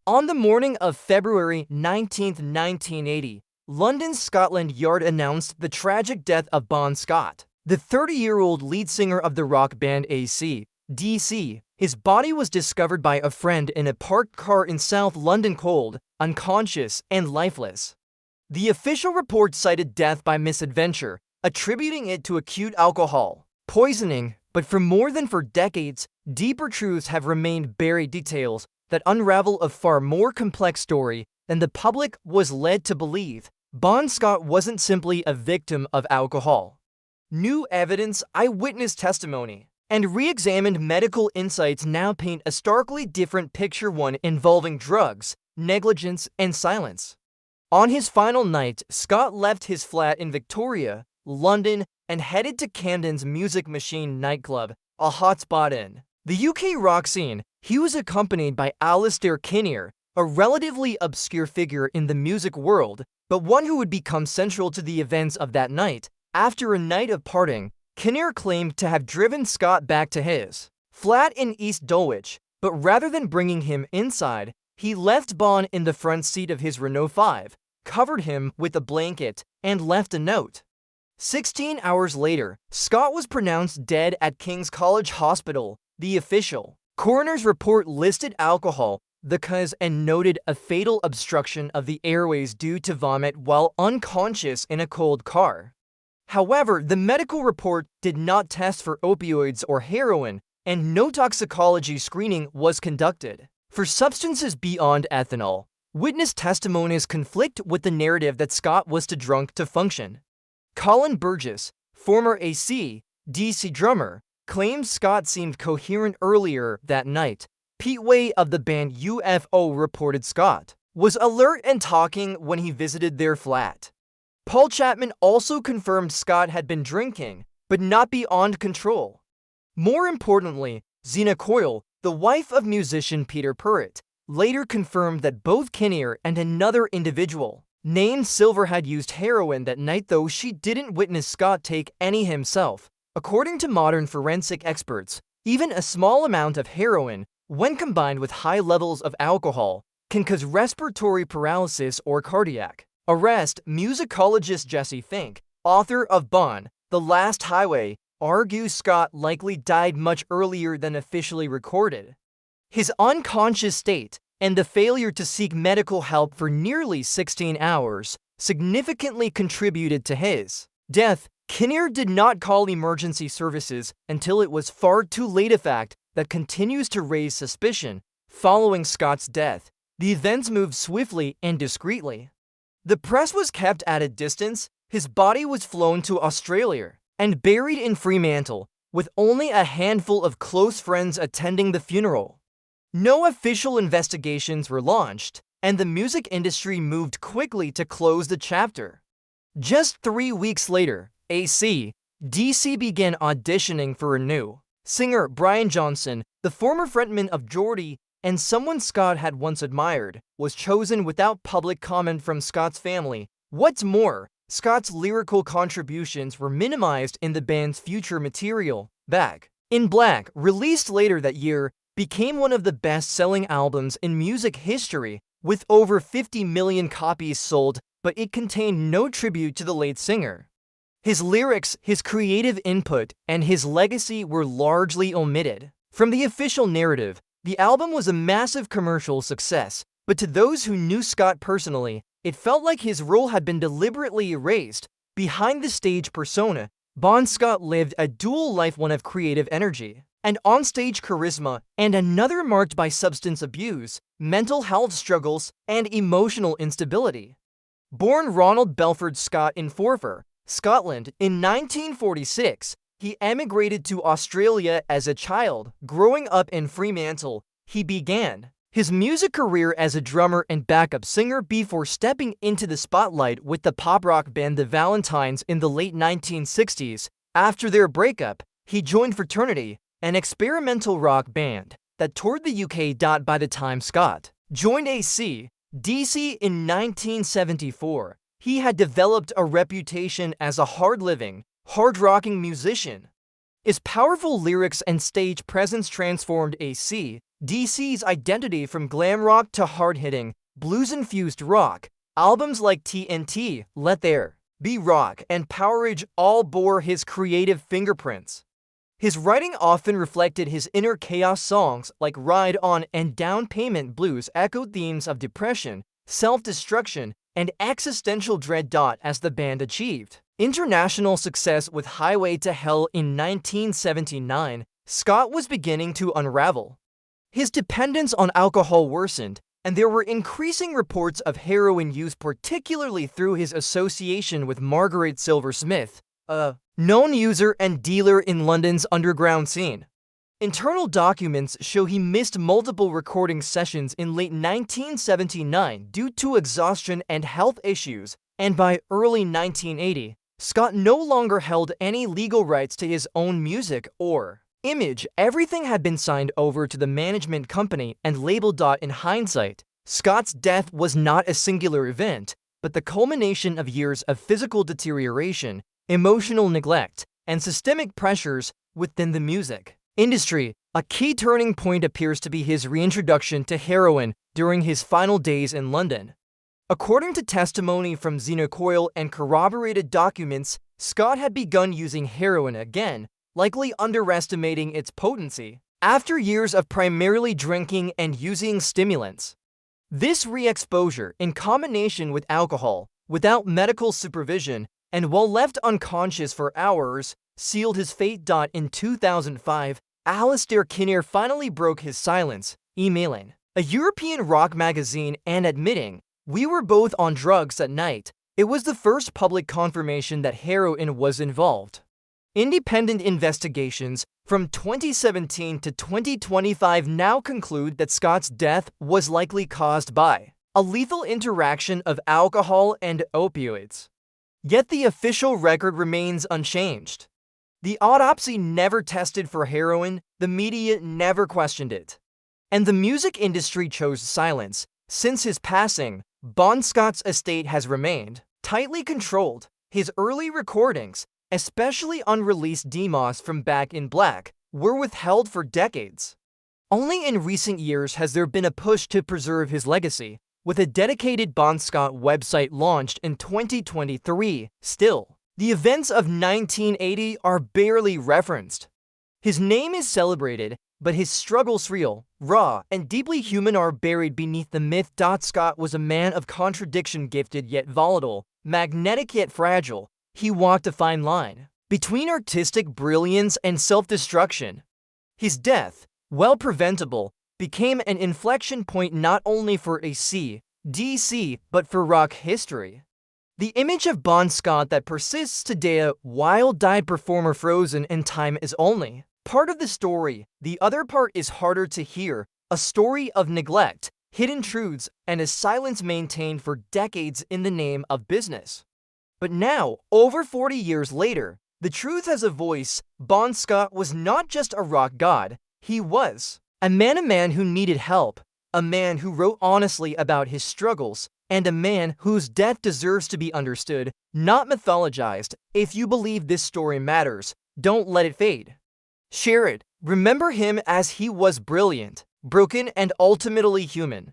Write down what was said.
On the morning of February 19, 1980, London's Scotland Yard announced the tragic death of Bon Scott, the 30-year-old lead singer of the rock band AC/DC. His body was discovered by a friend in a parked car in South London cold, unconscious, and lifeless. The official report cited death by misadventure, attributing it to acute alcohol poisoning, but for more than 4 decades, deeper truths have remained buried, details that unravel a far more complex story than the public was led to believe. Bon Scott wasn't simply a victim of alcohol. New evidence, eyewitness testimony, and re-examined medical insights now paint a starkly different picture, one involving drugs, negligence, and silence. On his final night, Scott left his flat in Victoria, London, and headed to Camden's Music Machine nightclub, a hotspot in the UK rock scene. He was accompanied by Alistair Kinnear, a relatively obscure figure in the music world, but one who would become central to the events of that night. After a night of partying, Kinnear claimed to have driven Scott back to his flat in East Dulwich, but rather than bringing him inside, he left Bon in the front seat of his Renault 5, covered him with a blanket, and left a note. 16 hours later, Scott was pronounced dead at King's College Hospital. The official coroner's report listed alcohol, the cause, and noted a fatal obstruction of the airways due to vomit while unconscious in a cold car. However, the medical report did not test for opioids or heroin, and no toxicology screening was conducted for substances beyond ethanol. Witness testimonies conflict with the narrative that Scott was too drunk to function. Colin Burgess, former AC/DC drummer, claims Scott seemed coherent earlier that night. Pete Way of the band UFO reported Scott was alert and talking when he visited their flat. Paul Chapman also confirmed Scott had been drinking, but not beyond control. More importantly, Zena Coyle, the wife of musician Peter Purrett, later confirmed that both Kinnear and another individual named Silver had used heroin that night, though she didn't witness Scott take any himself. According to modern forensic experts, even a small amount of heroin, when combined with high levels of alcohol, can cause respiratory paralysis or cardiac arrest. Musicologist Jesse Fink, author of Bon, The Last Highway, argues Scott likely died much earlier than officially recorded. His unconscious state and the failure to seek medical help for nearly 16 hours significantly contributed to his death. Kinnear did not call emergency services until it was far too late, a fact that continues to raise suspicion. Following Scott's death, the events moved swiftly and discreetly. The press was kept at a distance. His body was flown to Australia and buried in Fremantle, with only a handful of close friends attending the funeral. No official investigations were launched, and the music industry moved quickly to close the chapter. Just 3 weeks later, AC/DC began auditioning for a new singer. Brian Johnson, the former frontman of Geordie and someone Scott had once admired, was chosen without public comment from Scott's family. What's more, Scott's lyrical contributions were minimized in the band's future material. Back in Black, released later that year, became one of the best-selling albums in music history, with over 50 million copies sold, but it contained no tribute to the late singer. His lyrics, his creative input, and his legacy were largely omitted from the official narrative. The album was a massive commercial success, but to those who knew Scott personally, it felt like his role had been deliberately erased. Behind the stage persona, Bon Scott lived a dual life, one of creative energy and onstage charisma, and another marked by substance abuse, mental health struggles, and emotional instability. Born Ronald Belford Scott in Forfar, Scotland, in 1946, he emigrated to Australia as a child. Growing up in Fremantle, he began his music career as a drummer and backup singer before stepping into the spotlight with the pop-rock band The Valentines in the late 1960s. After their breakup, he joined Fraternity, an experimental rock band that toured the UK. By the time Scott joined AC/DC in 1974, he had developed a reputation as a hard-living, hard-rocking musician. His powerful lyrics and stage presence transformed AC DC's identity from glam rock to hard-hitting, blues-infused rock. Albums like TNT, Let There Be Rock, and Powerage all bore his creative fingerprints. His writing often reflected his inner chaos. Songs like Ride On and Down Payment Blues echoed themes of depression, self-destruction, and existential dread. As the band achieved international success with Highway to Hell in 1979, Scott was beginning to unravel. His dependence on alcohol worsened, and there were increasing reports of heroin use, particularly through his association with Margaret Silver-Smith, a known user and dealer in London's underground scene. Internal documents show he missed multiple recording sessions in late 1979 due to exhaustion and health issues, and by early 1980, Scott no longer held any legal rights to his own music or image. Everything had been signed over to the management company and label. In hindsight, Scott's death was not a singular event, but the culmination of years of physical deterioration, emotional neglect, and systemic pressures within the music industry. A key turning point appears to be his reintroduction to heroin during his final days in London. According to testimony from Zena Coyle and corroborated documents, Scott had begun using heroin again, likely underestimating its potency, after years of primarily drinking and using stimulants. This re-exposure, in combination with alcohol, without medical supervision, and while left unconscious for hours, sealed his fate. In 2005, Alistair Kinnear finally broke his silence, emailing a European rock magazine and admitting, "We were both on drugs that night." It was the first public confirmation that heroin was involved. Independent investigations from 2017 to 2025 now conclude that Scott's death was likely caused by a lethal interaction of alcohol and opioids. Yet the official record remains unchanged. The autopsy never tested for heroin, the media never questioned it, and the music industry chose silence. Since his passing, Bon Scott's estate has remained tightly controlled. His early recordings, especially unreleased demos from Back in Black, were withheld for decades. Only in recent years has there been a push to preserve his legacy, with a dedicated Bon Scott website launched in 2023. Still, the events of 1980 are barely referenced. His name is celebrated, but his struggles, real, raw, and deeply human, are buried beneath the myth. Scott was a man of contradiction, gifted yet volatile, magnetic yet fragile. He walked a fine line between artistic brilliance and self-destruction. His death, while preventable, became an inflection point not only for AC/DC but for rock history. The image of Bon Scott that persists today, a wild-eyed performer frozen in time, is only part of the story. The other part is harder to hear, a story of neglect, hidden truths, and a silence maintained for decades in the name of business. But now, over 40 years later, the truth has a voice. Bon Scott was not just a rock god, he was a man who needed help, a man who wrote honestly about his struggles, and a man whose death deserves to be understood, not mythologized. If you believe this story matters, don't let it fade. Share it. Remember him as he was brilliant, broken, and ultimately human.